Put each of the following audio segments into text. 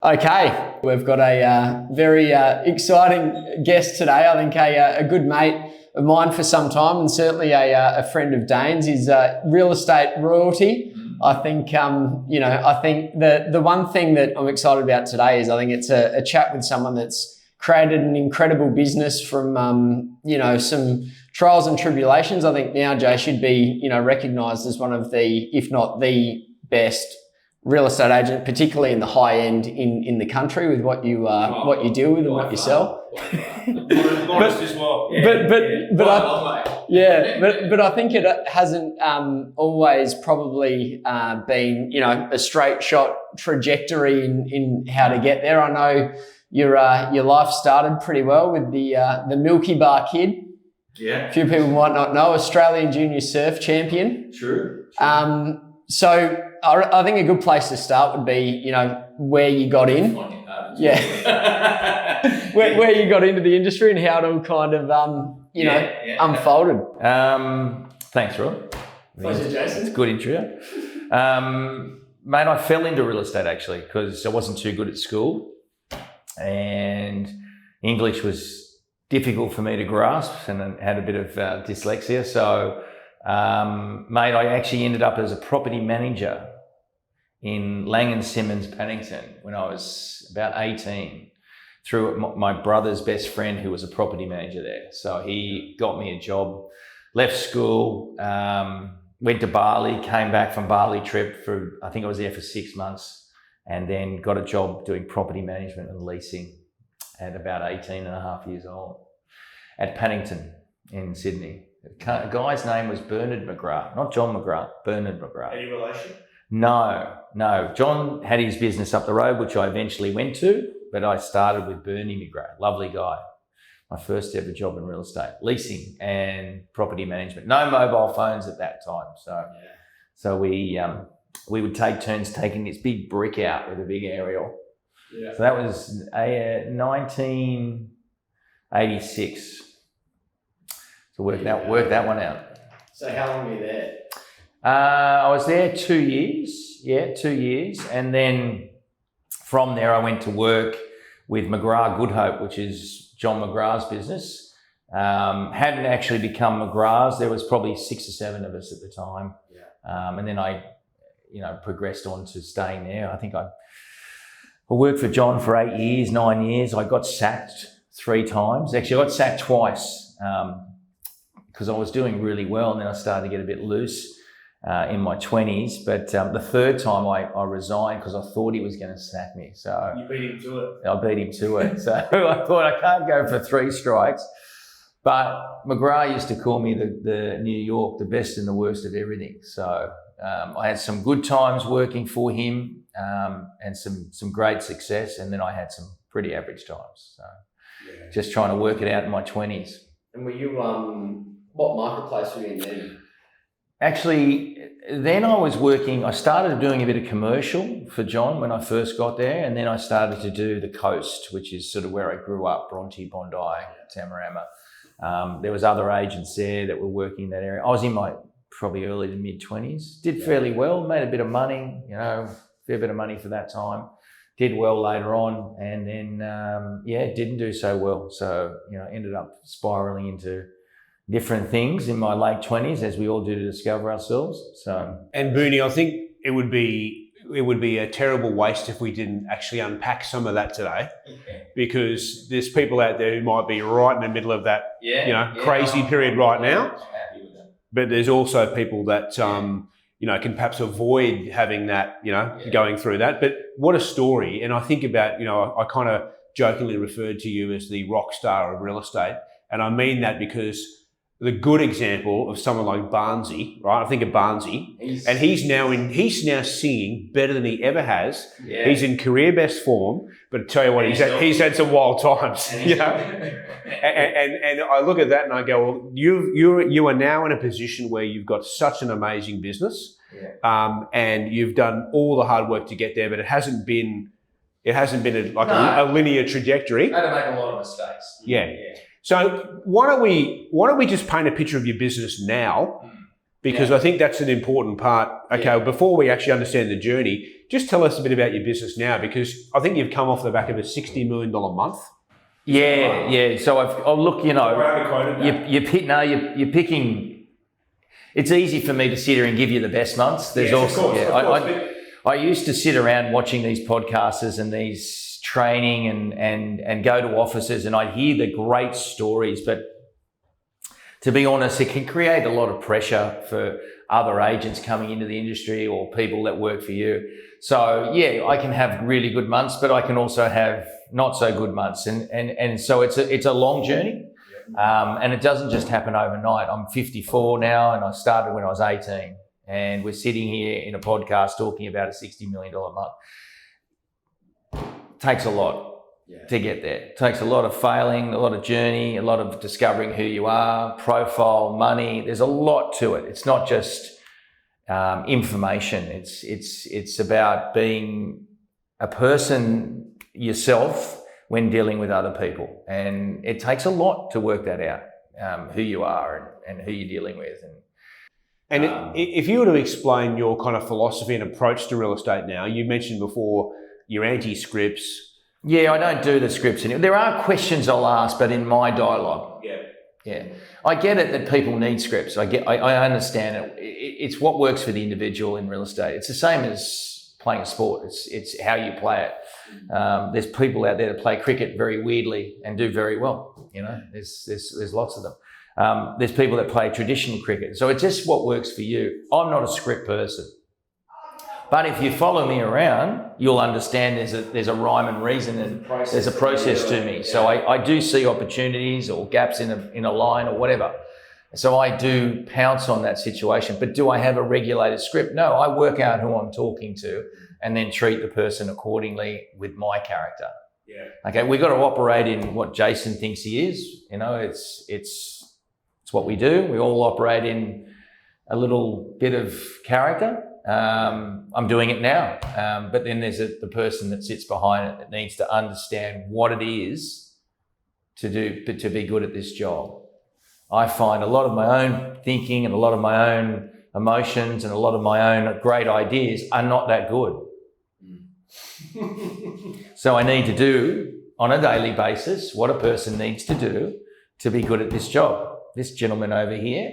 Okay, we've got a very exciting guest today. I think a good mate of mine for some time, and certainly a friend of Dane's. He's real estate royalty. I think I think the one thing that I'm excited about today is I think it's a chat with someone that's created an incredible business from some trials and tribulations. I think now Jay should be recognised as one of the, if not the best real estate agent, particularly in the high end in the country, with what you deal with and what you sell. Modest as well. But I think it hasn't always probably been a straight shot trajectory in how to get there. I know your life started pretty well with the Milky Bar kid. Yeah. A few people might not know, Australian junior surf champion. True. So I think a good place to start would be, where you got in. Yeah. where you got into the industry and how it all kind of, unfolded. Thanks, Rod. Pleasure, Jason. It's a good intro. Mate, I fell into real estate actually because I wasn't too good at school and English was difficult for me to grasp and I had a bit of dyslexia. So, mate, I actually ended up as a property manager in Lang & Simmons, Paddington, when I was about 18, through my brother's best friend who was a property manager there. So he got me a job, left school, went to Bali, came back from Bali trip I think I was there for 6 months, and then got a job doing property management and leasing at about 18 and a half years old at Paddington in Sydney. The guy's name was Bernard McGrath, not John McGrath, Bernard McGrath. Any relation? No. John had his business up the road, which I eventually went to, but I started with Bernie McGrath, lovely guy. My first ever job in real estate, leasing and property management. No mobile phones at that time. So we would take turns taking this big brick out with a big aerial. Yeah. So that was 1986. So work that one out. So how long were you there? I was there 2 years. Yeah, 2 years. And then from there, I went to work with McGrath Good Hope, which is John McGrath's business. Hadn't actually become McGrath's. There was probably 6 or 7 of us at the time. Yeah. And then I, progressed on to staying there. I think I worked for John for 8 years, 9 years. I got sacked 3 times. Actually, I got sacked twice because I was doing really well, and then I started to get a bit loose in my 20s. But the third time I resigned because I thought he was going to sack me. So you beat him to it. I beat him to it. So I thought I can't go for 3 strikes. But McGrath used to call me the New York, the best and the worst of everything. So I had some good times working for him and some great success. And then I had some pretty average times. So just trying to work it out in my 20s. And were you, what marketplace were you in then? Actually, then I started doing a bit of commercial for John when I first got there, and then I started to do the coast, which is sort of where I grew up, Bronte, Bondi, Tamarama. There was other agents there that were working in that area. I was in my probably early to mid-20s, did fairly well, made a bit of money, fair bit of money for that time. Did well later on, and then, didn't do so well. So, ended up spiraling into different things in my late 20s, as we all do to discover ourselves. So, and Booney, I think it would be a terrible waste if we didn't actually unpack some of that today, because there's people out there who might be right in the middle of that, crazy period right now. But there's also people that can perhaps avoid having that, going through that. But what a story! And I think about, I kind of jokingly referred to you as the rock star of real estate, and I mean that because the good example of someone like Barnsey, right? I think of Barnsey, and he's now singing better than he ever has. Yeah. He's in career best form, but I tell you what, he's had some wild times, and I look at that and I go, well, you are now in a position where you've got such an amazing business, and you've done all the hard work to get there, but it hasn't been a linear trajectory. I had to make a lot of mistakes. Yeah. So why don't we just paint a picture of your business now, Because I think that's an important part. Okay, before we actually understand the journey, just tell us a bit about your business now, because I think you've come off the back of a $60 million month. Yeah. So look, you're picking. It's easy for me to sit here and give you the best months. There's of course. I used to sit around watching these podcasters and these training and go to offices, and I'd hear the great stories, but to be honest, it can create a lot of pressure for other agents coming into the industry or people that work for you. So yeah, I can have really good months, but I can also have not so good months, and so it's a long journey, and it doesn't just happen overnight. I'm 54 now, and I started when I was 18, and we're sitting here in a podcast talking about a $60 million month. It takes a lot to get there. It takes a lot of failing, a lot of journey, a lot of discovering who you are, profile, money. There's a lot to it. It's not just information. It's about being a person yourself when dealing with other people, and it takes a lot to work that out, who you are and who you're dealing with. And if you were to explain your kind of philosophy and approach to real estate now, you mentioned before you're anti-scripts. Yeah, I don't do the scripts anymore. There are questions I'll ask, but in my dialogue. Yeah. I get it that people need scripts. I understand it. It's what works for the individual in real estate. It's the same as playing a sport. It's how you play it. There's people out there that play cricket very weirdly and do very well. There's lots of them. There's people that play traditional cricket. So it's just what works for you. I'm not a script person. But if you follow me around, you'll understand there's a rhyme and reason, and there's a process to me. So I do see opportunities or gaps in a line or whatever. So I do pounce on that situation. But do I have a regulated script? No, I work out who I'm talking to and then treat the person accordingly with my character. Okay, we've got to operate in what Jason thinks he is. It's what we do. We all operate in a little bit of character. I'm doing it now, but then there's the person that sits behind it that needs to understand what it is to be good at this job. I find a lot of my own thinking and a lot of my own emotions and a lot of my own great ideas are not that good. So I need to do on a daily basis what a person needs to do to be good at this job. This gentleman over here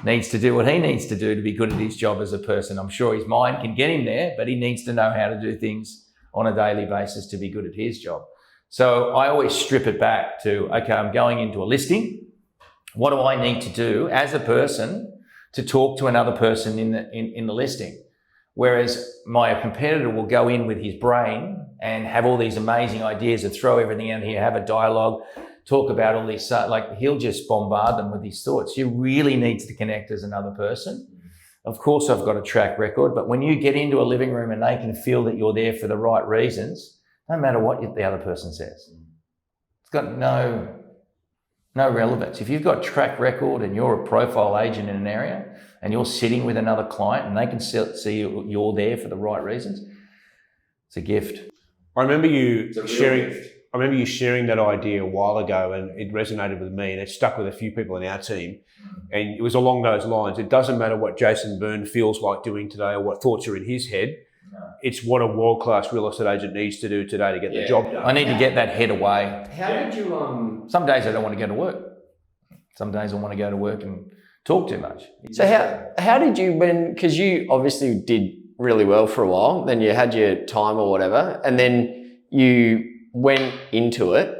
needs to do what he needs to do to be good at his job as a person. I'm sure his mind can get him there, but he needs to know how to do things on a daily basis to be good at his job. So I always strip it back to, okay, I'm going into a listing. What do I need to do as a person to talk to another person in the listing? Whereas my competitor will go in with his brain and have all these amazing ideas and throw everything out here, have a dialogue, talk about all these, he'll just bombard them with his thoughts. You really need to connect as another person. Of course, I've got a track record, but when you get into a living room and they can feel that you're there for the right reasons, no matter what the other person says, it's got no relevance. If you've got track record and you're a profile agent in an area and you're sitting with another client and they can see you're there for the right reasons, it's a gift. I remember you sharing that idea a while ago, and it resonated with me, and it stuck with a few people in our team. And it was along those lines. It doesn't matter what Jason Boon feels like doing today or what thoughts are in his head. No. It's what a world-class real estate agent needs to do today to get the job done. I need to get that head away. How did you... Some days I don't want to go to work. Some days I want to go to work and talk too much. So how did you, because you obviously did really well for a while, then you had your time or whatever, and then you went into it,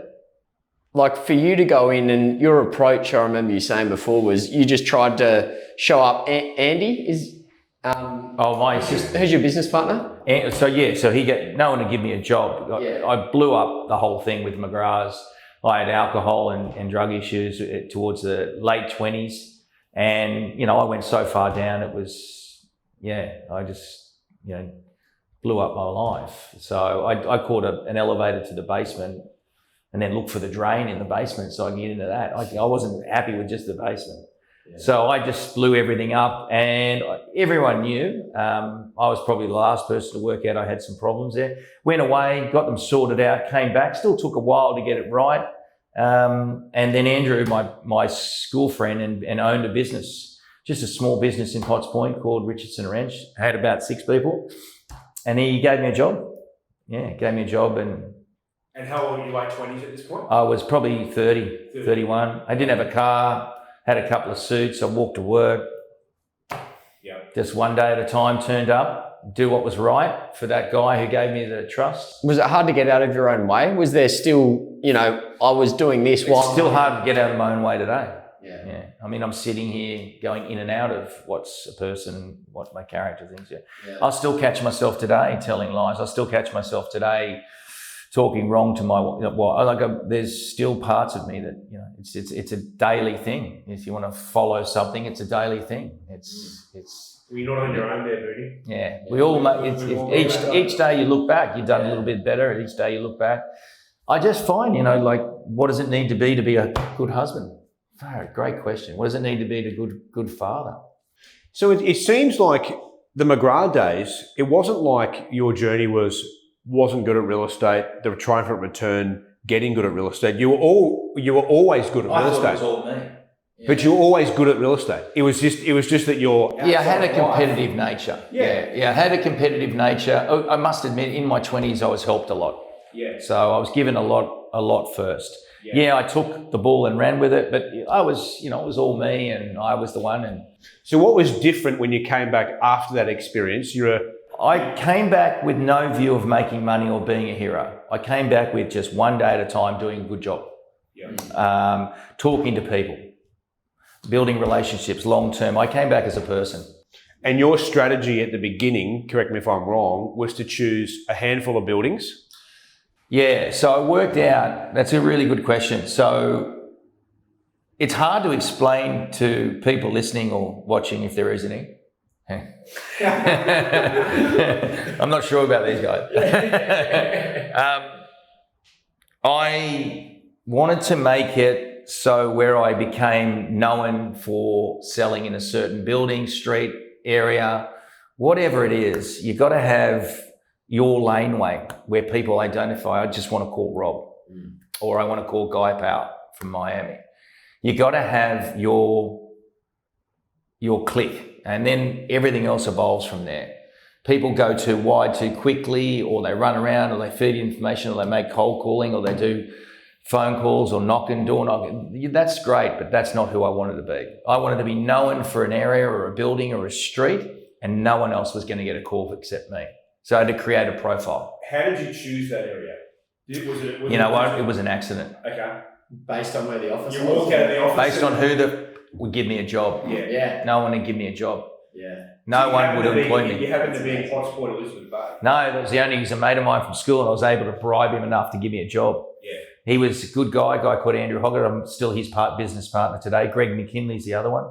like for you to go in and your approach, I remember you saying before, was you just tried to show up. Andy is... my assistant. Who's your business partner? So he got no one to give me a job. I blew up the whole thing with McGrath's. I had alcohol and drug issues towards the late 20s. And, I went so far down, it was, I just, blew up my life. So I caught an elevator to the basement and then looked for the drain in the basement so I could get into that. I wasn't happy with just the basement. Yeah. So I just blew everything up, and everyone knew. I was probably the last person to work out I had some problems there. Went away, got them sorted out, came back, still took a while to get it right. And then Andrew, my school friend and owned a business, just a small business in Potts Point called Richardson Wrench. I had about 6 people, and he gave me a job. Yeah, gave me a job. And how old were you, like 20s at this point? I was probably 30, 31. I didn't have a car, had a couple of suits. I walked to work. Yeah. Just one day at a time, turned up, do what was right for that guy who gave me the trust. Was it hard to get out of your own way? Was there still, I was doing this while... It's still hard to get out of my own way today. Yeah. I mean, I'm sitting here going in and out of what's a person, what my character thinks. Yeah. I still catch myself today telling lies. I still catch myself today talking wrong to my there's still parts of me that it's a daily thing. If you want to follow something, it's a daily thing. It's you're not on your own there, Booney. Yeah, we all make each day you look back, you've done a little bit better. Each day you look back, I just find what does it need to be a good husband? Great question. What does it need to be to good father? So it seems like the McGrath days, it wasn't like your journey wasn't good at real estate. They were trying for a return, getting good at real estate. You were always good at real estate. It was all me. Yeah. But you were always good at real estate. It was just that you're... Yeah, I had a competitive nature. Yeah, I had a competitive nature. I must admit, in my 20s, I was helped a lot. Yeah. So I was given a lot first. Yeah, I took the ball and ran with it, but I was, it was all me and I was the one. And so what was different when you came back after that experience? I came back with no view of making money or being a hero. I came back with just one day at a time doing a good job. Yeah. Talking to people, building relationships long term. I came back as a person. And your strategy at the beginning, correct me if I'm wrong, was to choose a handful of buildings? Yeah, so I worked out, that's a really good question. So it's hard to explain to people listening or watching, if there is any. I'm not sure about these guys. I wanted to make it so where I became known for selling in a certain building, street, area, whatever it is, you've got to have your laneway where people identify, I just want to call Rob or I want to call Guy Powell from Miami. You got to have your clique, and then everything else evolves from there. People go too wide too quickly, or they run around, or they feed information, or they make cold calling, or they do phone calls or door knocking. That's great, but that's not who I wanted to be. I wanted to be known for an area or a building or a street, and no one else was going to get a call except me. So I had to create a profile. How did you choose that area? It was an accident. Okay. Based on where the office was? You walked out of the office? Based on who would give me a job. Yeah. No one would give me a job. Yeah. No one would employ me. You happened to be in Potts Point, Elizabeth Bay. No, that was the only, he was a mate of mine from school, and I was able to bribe him enough to give me a job. Yeah. He was a good guy called Andrew Hoggett. I'm still his business partner today. Greg McKinley's the other one.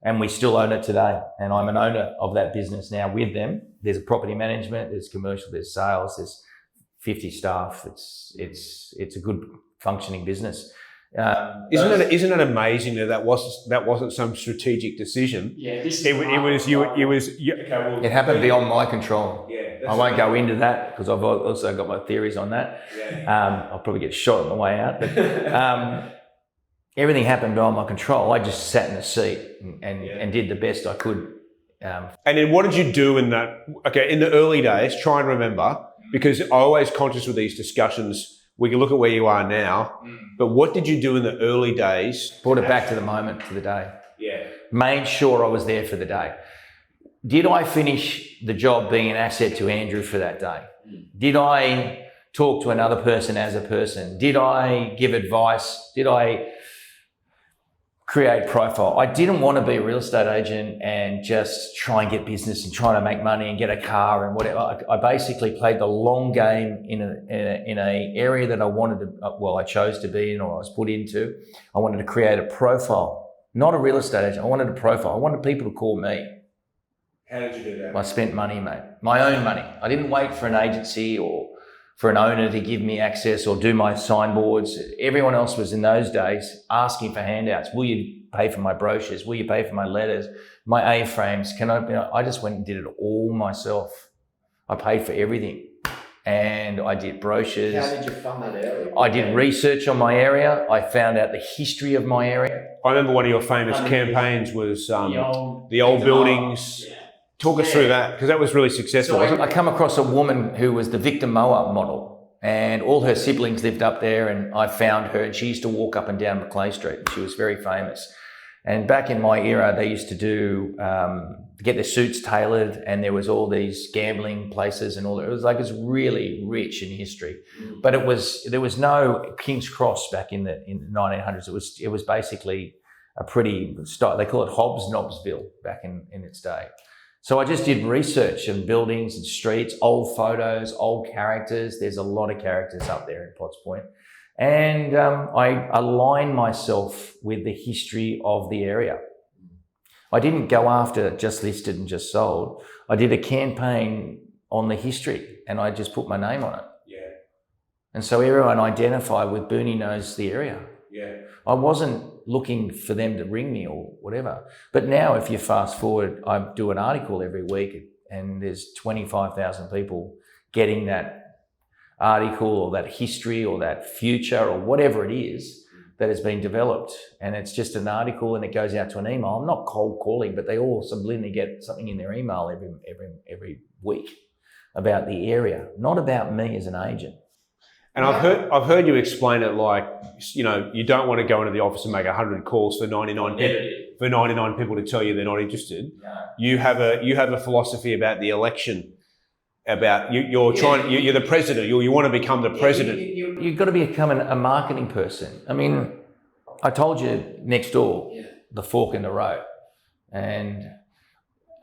And we still own it today. And I'm an owner of that business now with them. There's a property management, there's commercial, there's sales, there's 50 staff. It's a good functioning business. Isn't it amazing that wasn't some strategic decision? Yeah, it happened beyond my control. Yeah, I won't go into that because I've also got my theories on that. Yeah. I'll probably get shot on the way out. But everything happened beyond my control. I just sat in the seat and did the best I could. And then what did you do in that? Okay, in the early days, try and remember, because I'm always conscious with these discussions. We can look at where you are now, but what did you do in the early days? Brought it back to the moment, to the day. Yeah. Made sure I was there for the day. Did I finish the job being an asset to Andrew for that day? Did I talk to another person as a person? Did I give advice? Did I create profile? I didn't want to be a real estate agent and just try and get business and try to make money and get a car and whatever. I basically played the long game in a area that I wanted to, I chose to be in, or I was put into. I wanted to create a profile, not a real estate agent. I wanted a profile. I wanted people to call me. How did you do that? I spent money, mate. My own money. I didn't wait for an agency or for an owner to give me access or do my signboards. Everyone else was in those days asking for handouts. Will you pay for my brochures? Will you pay for my letters, my A-frames? I just went and did it all myself. I paid for everything. and I did brochures. How did you fund that area? I did research on my area. I found out the history of my area. I remember one of your famous campaigns was the old buildings. Yeah. Talk us through that, because that was really successful. So I come across a woman who was the Victor Moa model, and all her siblings lived up there, and I found her, and she used to walk up and down Macleay Street. She was very famous. And back in my era, they used to do get their suits tailored, and there was all these gambling places and all that. It was really rich in history, but there was no King's Cross back in the 1900s. It was basically a pretty style. They call it Hobbs Nobbsville back in its day. So I just did research on buildings and streets, old photos, old characters. There's a lot of characters up there in Potts Point. And I aligned myself with the history of the area. I didn't go after just listed and just sold. I did a campaign on the history, and I just put my name on it. Yeah. And so everyone identified with Booney knows the area. Yeah. I wasn't looking for them to ring me or whatever. But now if you fast forward, I do an article every week, and there's 25,000 people getting that article or that history or that future or whatever it is that has been developed, and it's just an article and it goes out to an email. I'm not cold calling, but they all subliminally get something in their email every week about the area, not about me as an agent. And I've heard you explain it like, you don't want to go into the office and make 100 calls for 99 people to tell you they're not interested. No. You have a philosophy about the election. About you're the president. You want to become the president. You've got to become a marketing person. I mean, I told you next door, the fork in the road, and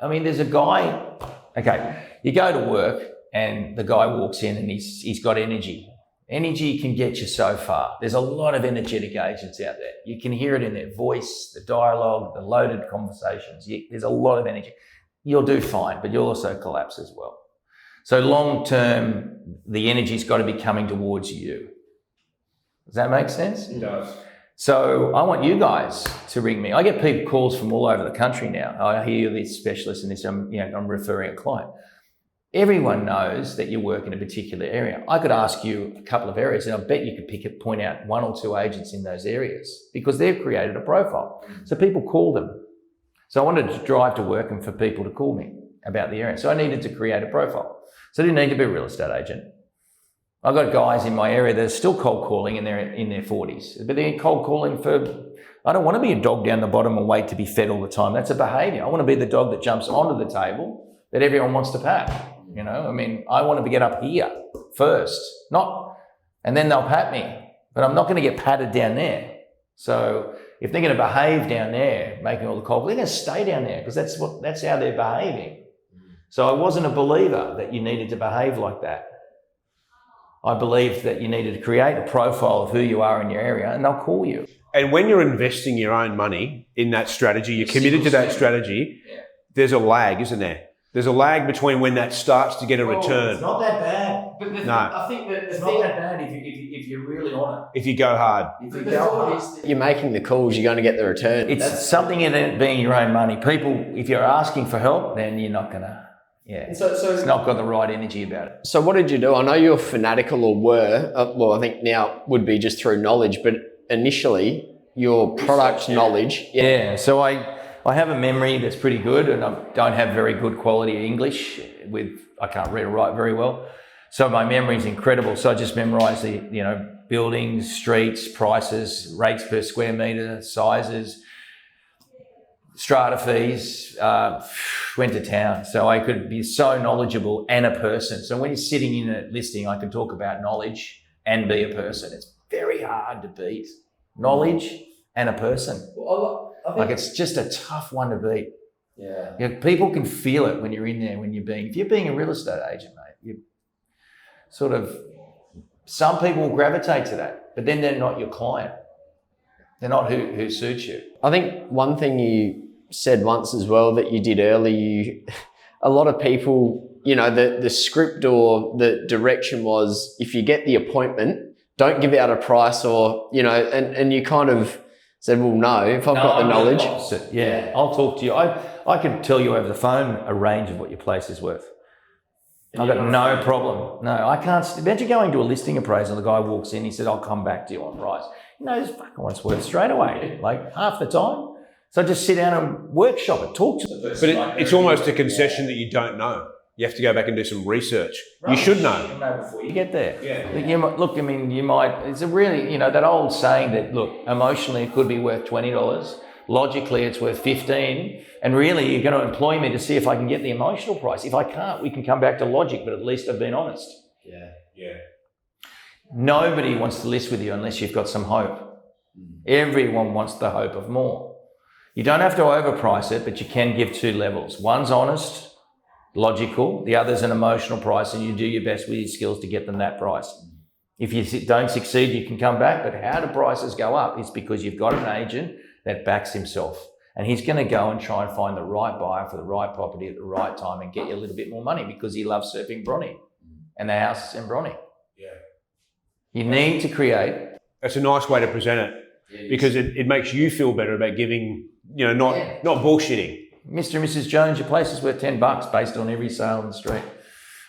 I mean, there's a guy. Okay, you go to work, and the guy walks in, and he's got energy. Energy can get you so far. There's a lot of energetic agents out there. You can hear it in their voice, the dialogue, the loaded conversations. There's a lot of energy. You'll do fine, but you'll also collapse as well. So long term, the energy's got to be coming towards you. Does that make sense? It does. So I want you guys to ring me. I get people calls from all over the country now. I hear you're this specialist in this. I'm referring a client. Everyone knows that you work in a particular area. I could ask you a couple of areas, and I bet you could point out one or two agents in those areas because they've created a profile. So people call them. So I wanted to drive to work and for people to call me about the area. So I needed to create a profile. So I didn't need to be a real estate agent. I've got guys in my area that are still cold calling in their 40s, but they're cold calling I don't want to be a dog down the bottom and wait to be fed all the time. That's a behaviour. I want to be the dog that jumps onto the table that everyone wants to pat. I want to get up here first, and then they'll pat me, but I'm not going to get patted down there. So if they're going to behave down there, making all the cold, they're going to stay down there because that's how they're behaving. So I wasn't a believer that you needed to behave like that. I believed that you needed to create a profile of who you are in your area, and they'll call you. And when you're investing your own money in that strategy, you're committed to that strategy, there's a lag, isn't there? There's a lag between when that starts to get a return. It's not that bad. But I think that it's not that bad if you're really on it. If you go hard. You're making the calls, you're going to get the return. It's something in it being your own money. People, if you're asking for help, then you're not going to. Yeah, so it's not got the right energy about it. So what did you do? I know you're fanatical or were, I think now would be just through knowledge, but initially your product knowledge. Yeah, so I have a memory that's pretty good, and I don't have very good quality English. I can't read or write very well. So my memory is incredible. So I just memorised the buildings, streets, prices, rates per square metre, sizes, strata fees, went to town. So I could be so knowledgeable and a person. So when you're sitting in a listing, I can talk about knowledge and be a person. It's very hard to beat knowledge and a person. Well, I think it's just a tough one to beat. Yeah. People can feel it when you're in there, if you're being a real estate agent, mate, some people will gravitate to that, but then they're not your client. They're not who suits you. I think one thing you said once as well that you did early, a lot of people, the script or the direction was, if you get the appointment, don't give out a price or, and you kind of said, well, no, if I've got the knowledge. Yeah, I'll talk to you. I could tell you over the phone a range of what your place is worth. I've got no problem. No, I can't. Imagine going to a listing appraisal, the guy walks in, he said, I'll come back to you on price. You know, this fucking one's worth straight away, like half the time. So I just sit down and workshop it, talk to the person. But it's almost a concession that you don't know. You have to go back and do some research. Right. You should know. You should know before you get there. Yeah. You might, look, I mean, you might, it's a really, you know, that old saying that, look, emotionally it could be worth $20. Logically, it's worth 15, and really you're going to employ me to see if I can get the emotional price. If I can't, we can come back to logic, but at least I've been honest. Yeah. Nobody wants to list with you unless you've got some hope. Everyone wants the hope of more. You don't have to overprice it, but you can give two levels. One's honest, logical, the other's an emotional price, and you do your best with your skills to get them that price. If you don't succeed, you can come back, but how do prices go up? It's because you've got an agent that backs himself, and he's going to go and try and find the right buyer for the right property at the right time and get you a little bit more money because he loves surfing Bronny, and the house is in Bronny. Yeah. You need to create. That's a nice way to present it, because it makes you feel better about giving, you know, not bullshitting. Mr. and Mrs. Jones, your place is worth $10 based on every sale on the street.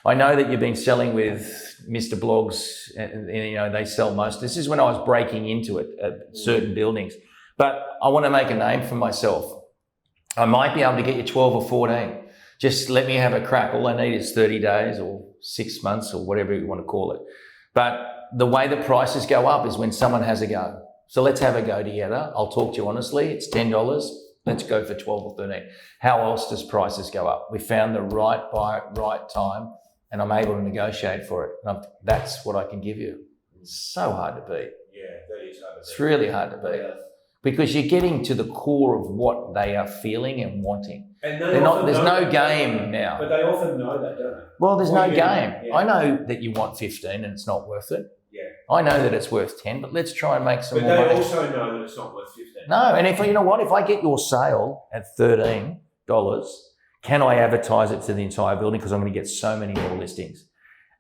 I know that you've been selling with Mr. Blogs, and you know, they sell most. This is when I was breaking into it at certain buildings. But I want to make a name for myself. I might be able to get you 12 or 14. Just let me have a crack. All I need is 30 days or 6 months or whatever you want to call it. But the way the prices go up is when someone has a go. So let's have a go together. I'll talk to you honestly. It's $10. Let's go for 12 or 13. How else does prices go up? We found the right buyer at right time, and I'm able to negotiate for it. And that's what I can give you. It's so hard to beat. Yeah, that is hard to beat. It's really hard to beat. Because you're getting to the core of what they are feeling and wanting. And there's no game now. But they often know that, don't they? Well, there's no game. Yeah. I know that you want 15 and it's not worth it. Yeah. I know that it's worth 10, but let's try and make some more But money. they also know that it's not worth 15. No, and if you know what, if I get your sale at $13, can I advertise it to the entire building? Because I'm going to get so many more listings.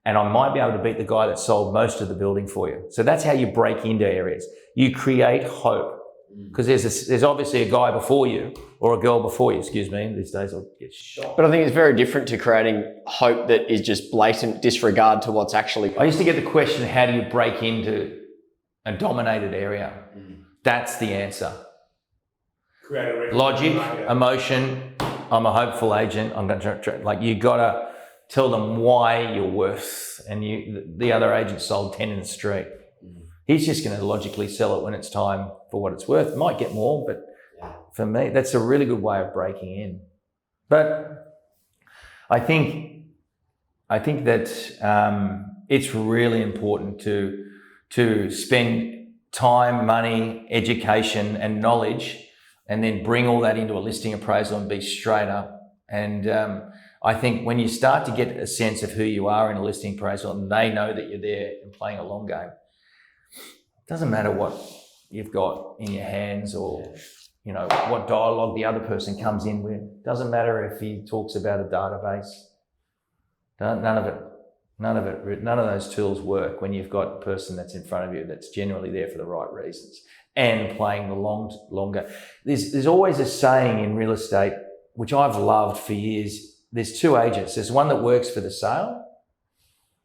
And I might be able to beat the guy that sold most of the building for you. So that's how you break into areas. You create hope. Because there's obviously a guy before you, or a girl before you, excuse me, these days I'll get shot. But I think it's very different to creating hope that is just blatant disregard to what's actually. I used to get the question, how do you break into a dominated area? That's the answer. Logic, emotion. I'm a hopeful agent. I'm going to like, you got to tell them why you're worth, and the other agent sold 10 in the street. He's just going to logically sell it when it's time for what it's worth. Might get more, but for me, that's a really good way of breaking in. But I think that it's really important to spend time, money, education, and knowledge, and then bring all that into a listing appraisal and be straight up. And I think when you start to get a sense of who you are in a listing appraisal, and they know that you're there and playing a long game. It doesn't matter what you've got in your hands or, you know, what dialogue the other person comes in with. It doesn't matter if he talks about a database. None of those tools work when you've got a person that's in front of you that's generally there for the right reasons and playing the longer. There's always a saying in real estate, which I've loved for years. There's two agents. There's one that works for the sale,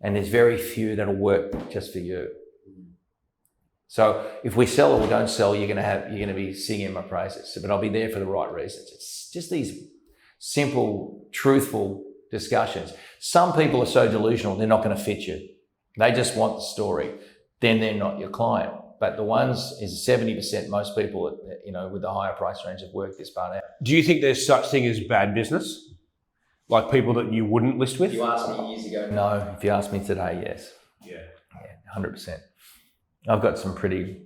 and there's very few that'll work just for you. So if we sell or we don't sell, you're going to be singing my praises, but I'll be there for the right reasons. It's just these simple, truthful discussions. Some people are so delusional, they're not going to fit you. They just want the story. Then they're not your client. But the ones is 70%, most people, you know, with the higher price range have worked this part out. Do you think there's such thing as bad business? Like people that you wouldn't list with? You asked me years ago. No, if you asked me today, yes. Yeah, 100%. I've got some pretty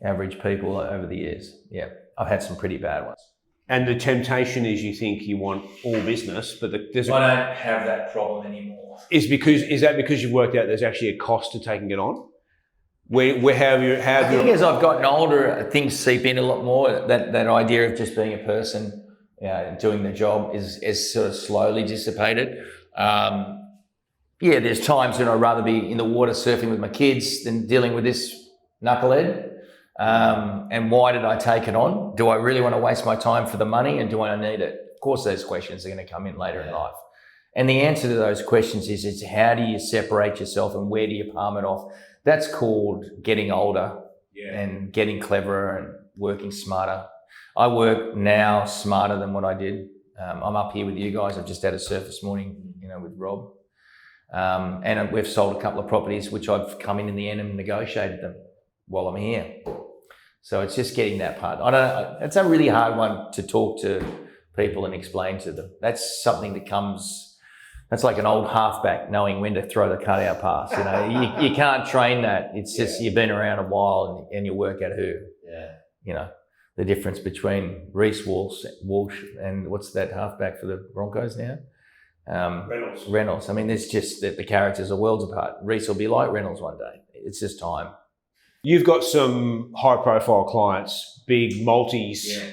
average people over the years. Yeah, I've had some pretty bad ones. And the temptation is you think you want all business, but there's I don't have that problem anymore. Is that because you've worked out there's actually a cost to taking it on? I think as I've gotten older, things seep in a lot more. That idea of just being a person, doing the job is sort of slowly dissipated. Yeah, there's times when I'd rather be in the water surfing with my kids than dealing with this knucklehead. And why did I take it on? Do I really want to waste my time for the money, and do I need it? Of course, those questions are going to come in later in life. And the answer to those questions is how do you separate yourself and where do you palm it off? That's called getting older and getting cleverer and working smarter. I work now smarter than what I did. I'm up here with you guys. I've just had a surf this morning, with Rob. And we've sold a couple of properties, which I've come in the end and negotiated them while I'm here. So it's just getting that part. I don't know. It's a really hard one to talk to people and explain to them. That's something that comes, that's like an old halfback knowing when to throw the cutout pass. You can't train that. It's just you've been around a while and you work out who. Yeah. The difference between Reece Walsh and what's that halfback for the Broncos now? Reynolds. I mean, there's just the characters are worlds apart. Reece will be like Reynolds one day. It's just time. You've got some high-profile clients, big multis. Yeah.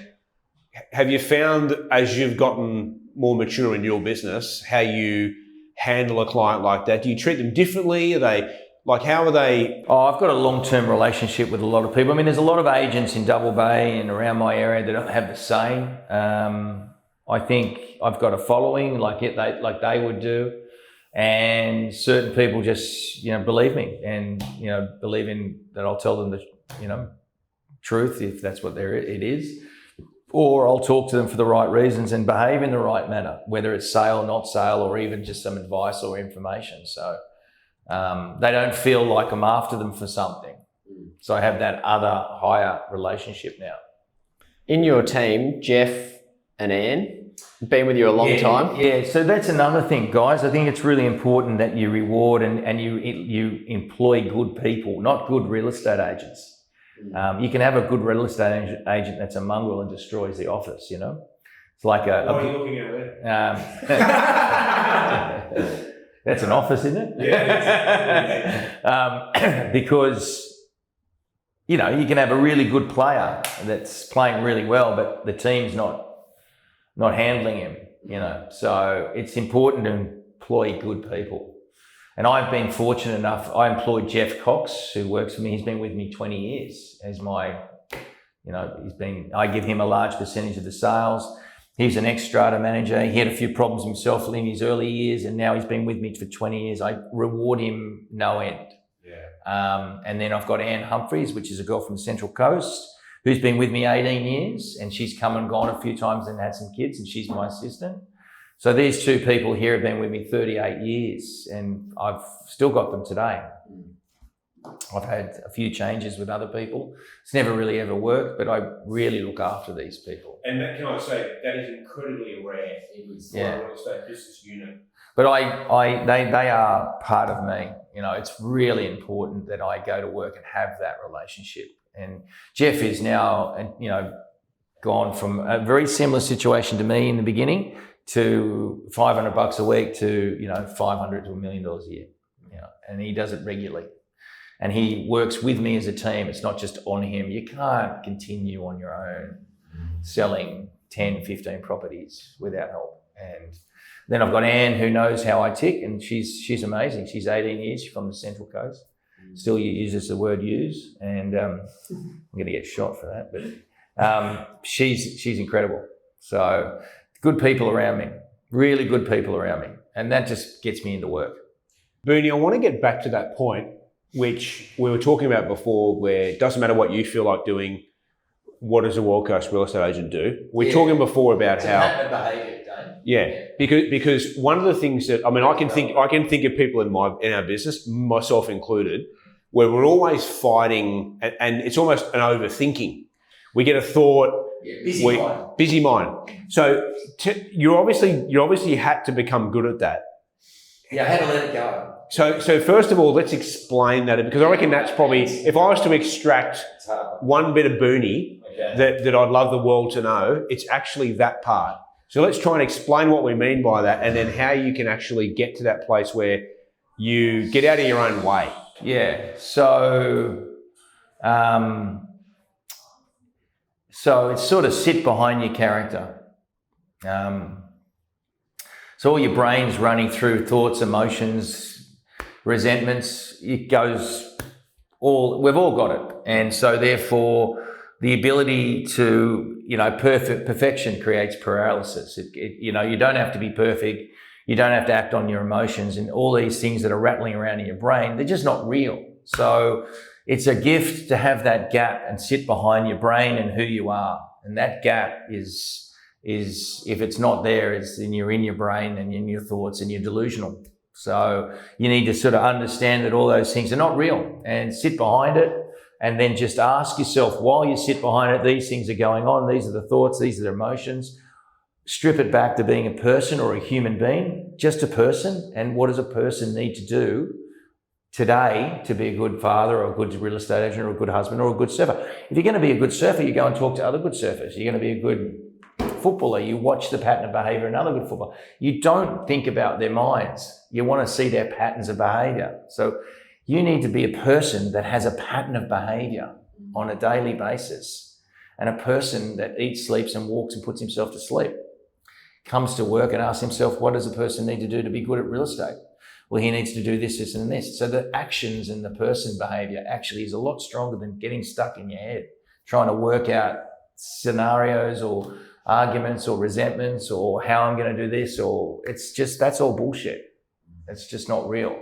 Have you found, as you've gotten more mature in your business, how you handle a client like that? Do you treat them differently? Are they how are they? Oh, I've got a long-term relationship with a lot of people. I mean, there's a lot of agents in Double Bay and around my area that don't have the same. I think I've got a following like they would do, and certain people just believe me and believe in that I'll tell them the truth if that's what it is, or I'll talk to them for the right reasons and behave in the right manner, whether it's sale, not sale, or even just some advice or information. So they don't feel like I'm after them for something. So I have that other higher relationship now. In your team, Jeff and Anne, been with you a long time. Yeah, so that's another thing, guys. I think it's really important that you reward and you employ good people, not good real estate agents. You can have a good real estate agent that's a mongrel and destroys the office, It's like what are you looking at there? That's an office, isn't it? Yeah. Because, you can have a really good player that's playing really well, but the team's not handling him, So it's important to employ good people. And I've been fortunate enough, I employed Jeff Cox, who works for me. He's been with me 20 years as my, I give him a large percentage of the sales. He's an ex-strata manager. He had a few problems himself in his early years, and now he's been with me for 20 years. I reward him no end. Yeah. And then I've got Anne Humphreys, which is a girl from the Central Coast, who's been with me 18 years, and she's come and gone a few times and had some kids, and she's my assistant. So these two people here have been with me 38 years, and I've still got them today. I've had a few changes with other people. It's never really ever worked, but I really look after these people. And that, can I say, that is incredibly rare for a real estate business unit. But they are part of me. It's really important that I go to work and have that relationship. And Jeff is now, gone from a very similar situation to me in the beginning to $500 a week to, $500 to $1 million a year. And he does it regularly. And he works with me as a team. It's not just on him. You can't continue on your own selling 10, 15 properties without help. And then I've got Anne, who knows how I tick, and she's amazing. She's 18 years, she's from the Central Coast. Still uses the word use, and I'm going to get shot for that. But she's incredible. So good people around me, really good people around me. And that just gets me into work. Booney, I want to get back to that point, which we were talking about before, where it doesn't matter what you feel like doing, what does a World Coast real estate agent do? We're talking before about how behaviour, Dane. Yeah, because one of the things that I can think of people in our business, myself included, where we're always fighting, and it's almost an overthinking. We get a thought, busy mind. So you obviously had to become good at that. Yeah, I had to let it go. So first of all, let's explain that, because I reckon that's probably, if I was to extract one bit of Booney that I'd love the world to know, it's actually that part. So let's try and explain what we mean by that, and then how you can actually get to that place where you get out of your own way. Yeah. So it's sort of sit behind your character. So all your brain's running through thoughts, emotions, resentments. It goes we've all got it. And so therefore the ability to, perfection creates paralysis. You don't have to be perfect. You don't have to act on your emotions, and all these things that are rattling around in your brain, they're just not real. So it's a gift to have that gap and sit behind your brain and who you are. And that gap is if it's not there, then you're in your brain and in your thoughts and you're delusional. So you need to sort of understand that all those things are not real and sit behind it, and then just ask yourself, while you sit behind it, these things are going on, these are the thoughts, these are the emotions. Strip it back to being a person or a human being, just a person, and what does a person need to do today to be a good father or a good real estate agent or a good husband or a good surfer? If you're going to be a good surfer, you go and talk to other good surfers. You're going to be a good footballer, you watch the pattern of behaviour in another good footballer. You don't think about their minds. You want to see their patterns of behaviour. So you need to be a person that has a pattern of behaviour on a daily basis, and a person that eats, sleeps and walks and puts himself to sleep. Comes to work and asks himself, what does a person need to do to be good at real estate? Well, he needs to do this, this and this. So the actions and the person behaviour actually is a lot stronger than getting stuck in your head, trying to work out scenarios or arguments or resentments or how I'm going to do this, or it's just, that's all bullshit. It's just not real.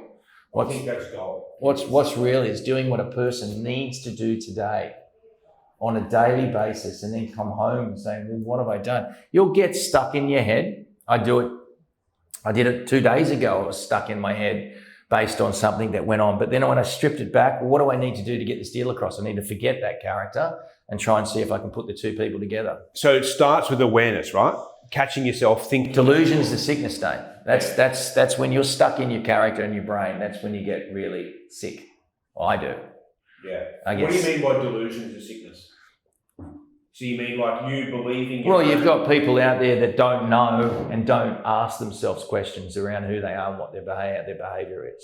I think that's gold. What's real is doing what a person needs to do today on a daily basis, and then come home and saying, well, what have I done? You'll get stuck in your head. I did it 2 days ago. I was stuck in my head based on something that went on. But then when I stripped it back, well, what do I need to do to get this deal across? I need to forget that character and try and see if I can put the two people together. So it starts with awareness, right? Catching yourself, thinking. Delusion is the sickness state. That's when you're stuck in your character and your brain. That's when you get really sick. Well, I do. Yeah. I guess. What do you mean by delusion is a sickness? So you mean like you believing... Well, you've got people out there that don't know and don't ask themselves questions around who they are and what their behaviour is.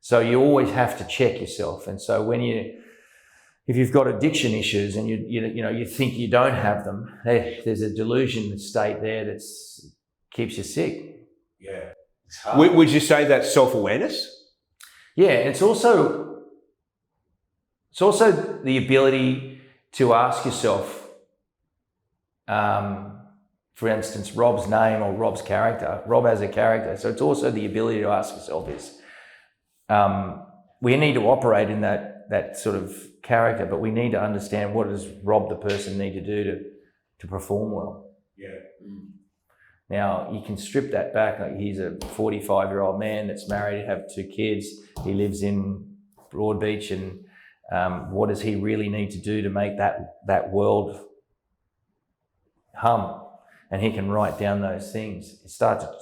So you always have to check yourself. And so if you've got addiction issues and you think you don't have them, there's a delusion state there that keeps you sick. Yeah. Would you say that's self-awareness? Yeah, it's also the ability to ask yourself, for instance, Rob's name or Rob's character. Rob has a character. So it's also the ability to ask yourself is, we need to operate in that sort of character, but we need to understand, what does Rob the person need to do to perform well? Yeah. Now, you can strip that back. Like, he's a 45-year-old man that's married, have 2 kids. He lives in Broadbeach, and what does he really need to do to make that world hum? And he can write down those things.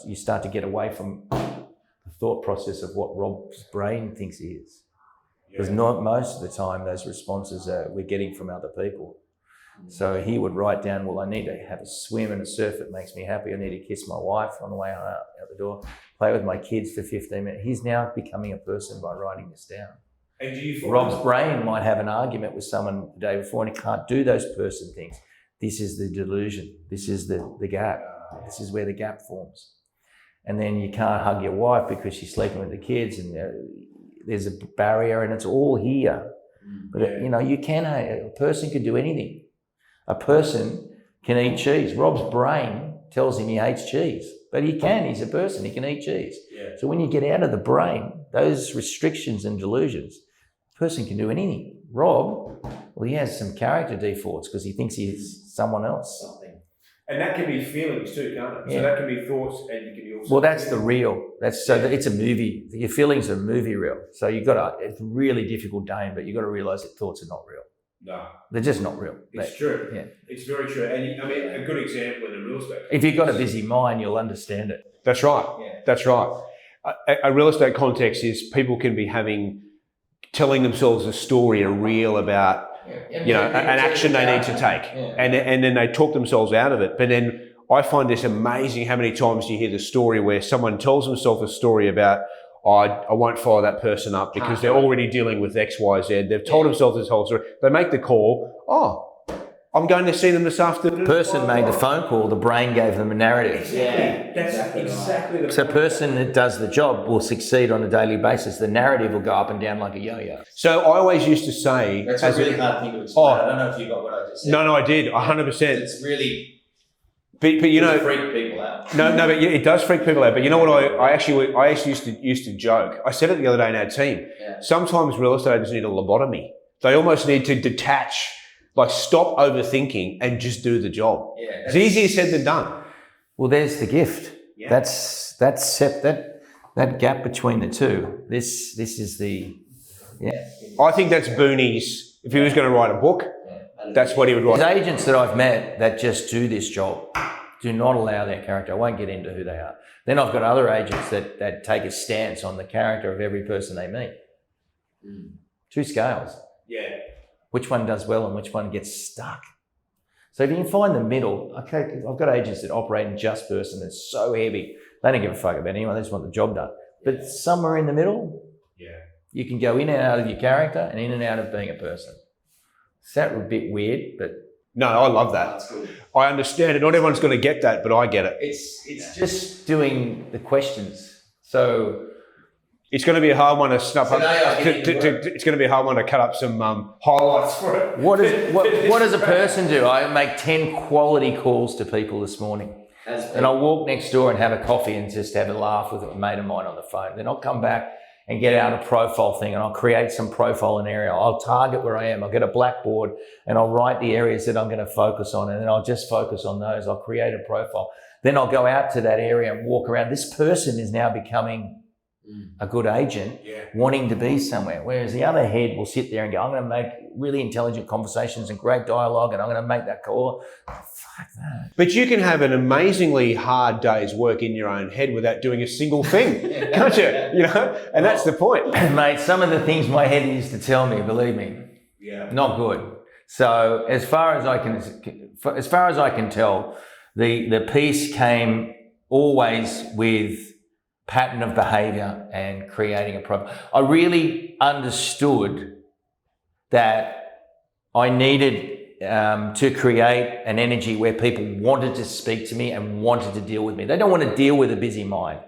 You start to get away from the thought process of what Rob's brain thinks he is. Because not most of the time those responses we're getting from other people. So he would write down, well, I need to have a swim and a surf that makes me happy. I need to kiss my wife on the way out the door, play with my kids for 15 minutes. He's now becoming a person by writing this down. And do you Rob's brain might have an argument with someone the day before and he can't do those person things. This is the delusion. This is the gap. This is where the gap forms. And then you can't hug your wife because she's sleeping with the kids, and there's a barrier, and it's all here. But a person can do anything. A person can eat cheese. Rob's brain tells him he hates cheese, but he's a person, he can eat cheese. Yeah. So when you get out of the brain, those restrictions and delusions, a person can do anything. Rob, well, he has some character defaults because he thinks he's someone else. And that can be feelings too, can't it? Yeah. So that can be thoughts, and you can also... Well, that's the real. It's a movie. Your feelings are movie real. So it's really difficult, Dane, but you've got to realise that thoughts are not real. No. They're just not real. It's true. Yeah. It's very true. And a good example in a real estate... If you've got a busy mind, you'll understand it. That's right. Yeah. That's right. A real estate context is people can be telling themselves a story, a reel about... an action they need to take, and then they talk themselves out of it. But then I find this amazing how many times you hear the story where someone tells themselves a story about, I won't follow that person up because they're already dealing with X, Y, Z. They've told themselves this whole story. They make the call, I'm going to see them this afternoon. The person made the phone call, the brain gave them a narrative. Yeah, that's exactly the So a person that does the job will succeed on a daily basis. The narrative will go up and down like a yo-yo. So I always used to say... That's a really hard thing to explain. I don't know if you got what I just said. No, I did, 100%. It's really... But you know, freak people out. No, but it does freak people out. But you know what? I actually used to joke. I said it the other day in our team. Yeah. Sometimes real estate agents need a lobotomy. They almost need to detach, like stop overthinking and just do the job. Yeah, it's easier said than done. Well, there's the gift. Yeah. That gap between the two. This is the I think that's Booney's. If he was going to write a book, that's what he would write. There's agents that I've met that just do this job, do not allow their character. I won't get into who they are. Then I've got other agents that take a stance on the character of every person they meet. Two scales. Yeah. Which one does well and which one gets stuck. So if you can find the middle, okay, I've got agents that operate in just person that's so heavy. They don't give a fuck about anyone, they just want the job done. But somewhere in the middle, you can go in and out of your character and in and out of being a person. Sounds a bit weird, but... No, I love that. That's cool. I understand it. Not everyone's going to get that, but I get it. It's just doing the questions. So... It's going to be a hard one to snuff up. It's going to be a hard one to cut up some highlights for it. What does a person do? I make 10 quality calls to people this morning. And I'll walk next door and have a coffee and just have a laugh with a mate of mine on the phone. Then I'll come back and get out a profile thing and I'll create some profile in area. I'll target where I am. I'll get a blackboard and I'll write the areas that I'm going to focus on and then I'll just focus on those. I'll create a profile. Then I'll go out to that area and walk around. This person is now becoming a good agent wanting to be somewhere. Whereas the other head will sit there and go, I'm going to make really intelligent conversations and great dialogue and I'm going to make that call. Fuck that. But you can have an amazingly hard day's work in your own head without doing a single thing, can't you? You know, and that's the point. Mate, some of the things my head used to tell me, believe me, not good. So as far as I can tell, the piece came always with pattern of behavior and creating a profile. I really understood that I needed to create an energy where people wanted to speak to me and wanted to deal with me. They don't want to deal with a busy mind.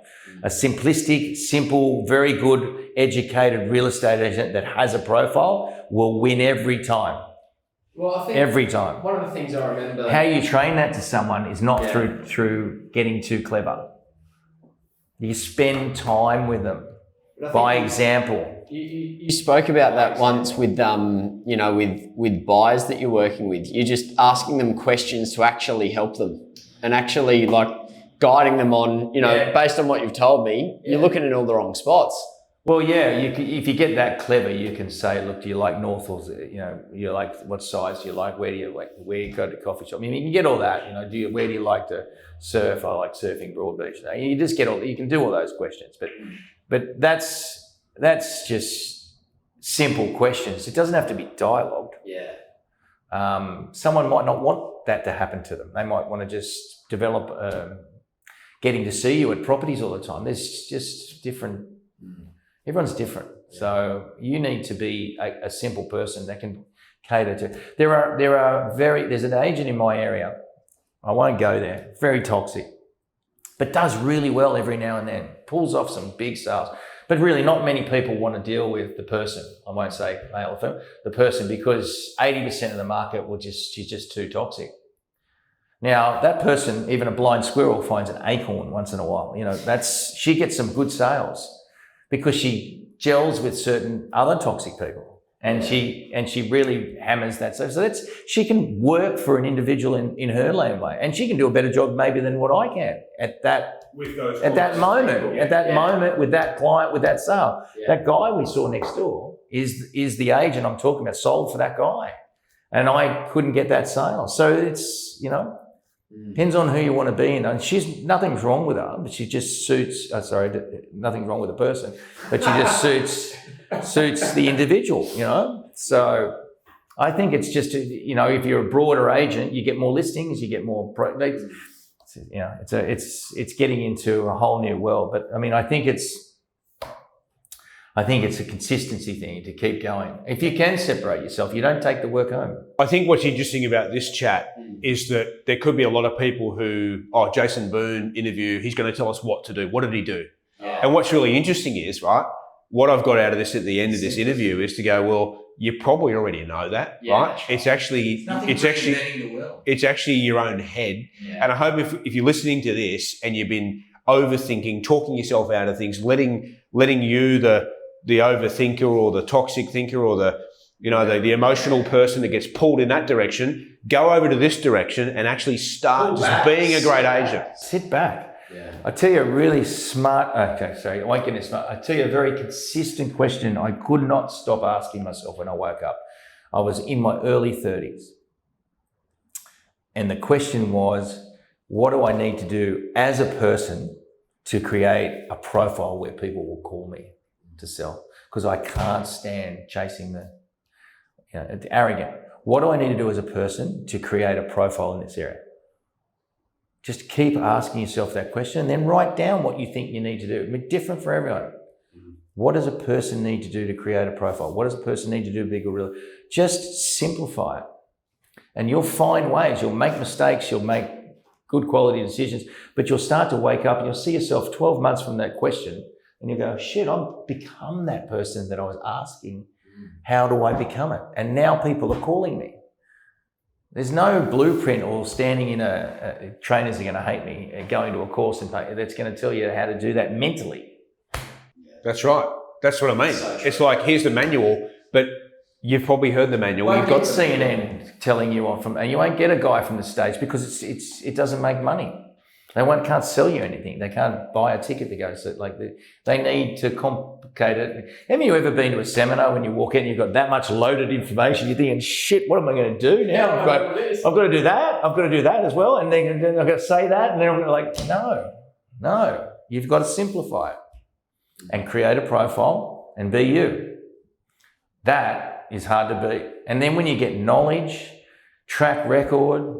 A simplistic, simple, very good, educated real estate agent that has a profile will win every time. Well, I think every time. One of the things I remember... How you train that to someone is not through getting too clever. You spend time with them by example. You spoke about that once with with buyers that you're working with. You're just asking them questions to actually help them and actually like guiding them on, based on what you've told me, you're looking in all the wrong spots. Well, if you get that clever, you can say, look, do you like North or, you like what size do you like? Where do you go to coffee shop? I mean, you can get all that, where do you like to surf? I like surfing Broadbeach. You just get you can do all those questions, but that's just simple questions. It doesn't have to be dialogued. Someone might not want that to happen to them. They might want to just develop getting to see you at properties all the time. There's just different. Everyone's different. So you need to be a simple person that can cater to. There's an agent in my area. I won't go there. Very toxic, but does really well every now and then. Pulls off some big sales, but really not many people want to deal with the person. I won't say male or female, the person, because 80% of the market she's just too toxic. Now that person, even a blind squirrel finds an acorn once in a while. She gets some good sales because she gels with certain other toxic people. And she really hammers that. So she can work for an individual in her lane way, and she can do a better job maybe than what I can at that moment with that client, with that sale. That guy we saw next door is the agent I'm talking about, sold for that guy, and I couldn't get that sale. So it's depends on who you want to be in. And nothing's wrong with her, but she just suits. Nothing's wrong with the person, but she just suits the individual, So I think it's just, if you're a broader agent, you get more listings, you get more, it's getting into a whole new world. But I mean, I think it's a consistency thing to keep going. If you can separate yourself, you don't take the work home. I think what's interesting about this chat is that there could be a lot of people who, Jason Boon interview, he's going to tell us what to do. What did he do? Yeah. And what's really interesting is, right, what I've got out of this at the end of this interview is to go, well, you probably already know that, right? It's actually your own head. Yeah. And I hope if you're listening to this and you've been overthinking, talking yourself out of things, letting you, the overthinker or the toxic thinker or the emotional person that gets pulled in that direction, go over to this direction and actually start just being a great agent. Sit back. Yeah. I tell you a really smart, I won't get it smart. I tell you a very consistent question I could not stop asking myself when I woke up. I was in my early 30s. And the question was, what do I need to do as a person to create a profile where people will call me to sell? Because I can't stand chasing the arrogant. What do I need to do as a person to create a profile in this area? Just keep asking yourself that question and then write down what you think you need to do. It'll be different for everyone. What does a person need to do to create a profile? What does a person need to do to be a good realtor? Just simplify it. And you'll find ways. You'll make mistakes. You'll make good quality decisions. But you'll start to wake up and you'll see yourself 12 months from that question and you go, shit, I've become that person that I was asking. How do I become it? And now people are calling me. There's no blueprint or standing in trainers are going to hate me, going to a course and that's going to tell you how to do that mentally. That's right. That's what I mean. So it's like, here's the manual, but you've probably heard the manual. You've got CNN telling you off and you won't get a guy from the States because it doesn't make money. They can't sell you anything. They can't buy a ticket to go. So they need to complicate it. Haven't you ever been to a seminar when you walk in and you've got that much loaded information? You're thinking, shit, what am I going to do now? I've got to do that. I've got to do that as well. And then I've got to say that. And then I'm going to no. You've got to simplify it and create a profile and be you. That is hard to beat. And then when you get knowledge, track record,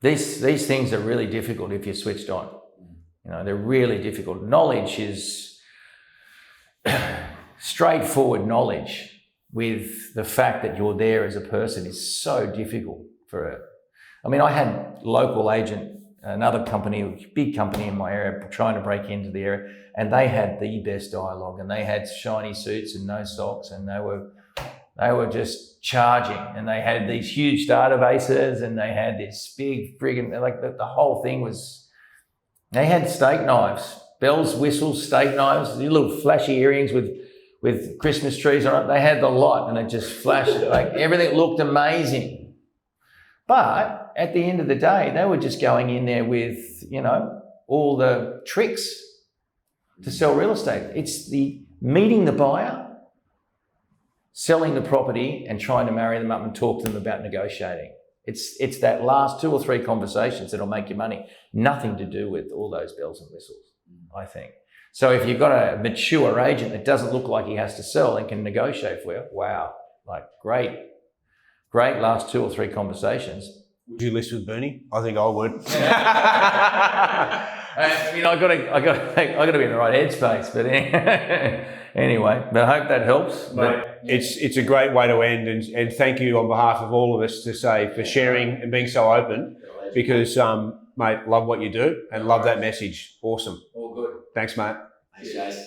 these things are really difficult if you're switched on. They're really difficult. Knowledge is straightforward knowledge with the fact that you're there as a person is so difficult I had local agent, another company, big company in my area, trying to break into the area, and they had the best dialogue and they had shiny suits and no socks and they were just charging and they had these huge databases and they had this big friggin', the whole thing was, they had steak knives, bells, whistles, steak knives, these little flashy earrings with Christmas trees on it. They had the lot and it just flashed, everything looked amazing. But at the end of the day, they were just going in there with, all the tricks to sell real estate. It's the meeting the buyer, selling the property and trying to marry them up and talk to them about negotiating. It's that last 2 or 3 conversations that'll make you money. Nothing to do with all those bells and whistles, I think. So if you've got a mature agent that doesn't look like he has to sell and can negotiate for you, wow, great last 2 or 3 conversations. Would you list with Bernie? I think I would. I got to be in the right headspace, but anyway, but I hope that helps. But it's a great way to end, and thank you on behalf of all of us to say for sharing and being so open, because mate, love what you do and love that message. Awesome. All good. Thanks, mate. Thanks, Jason.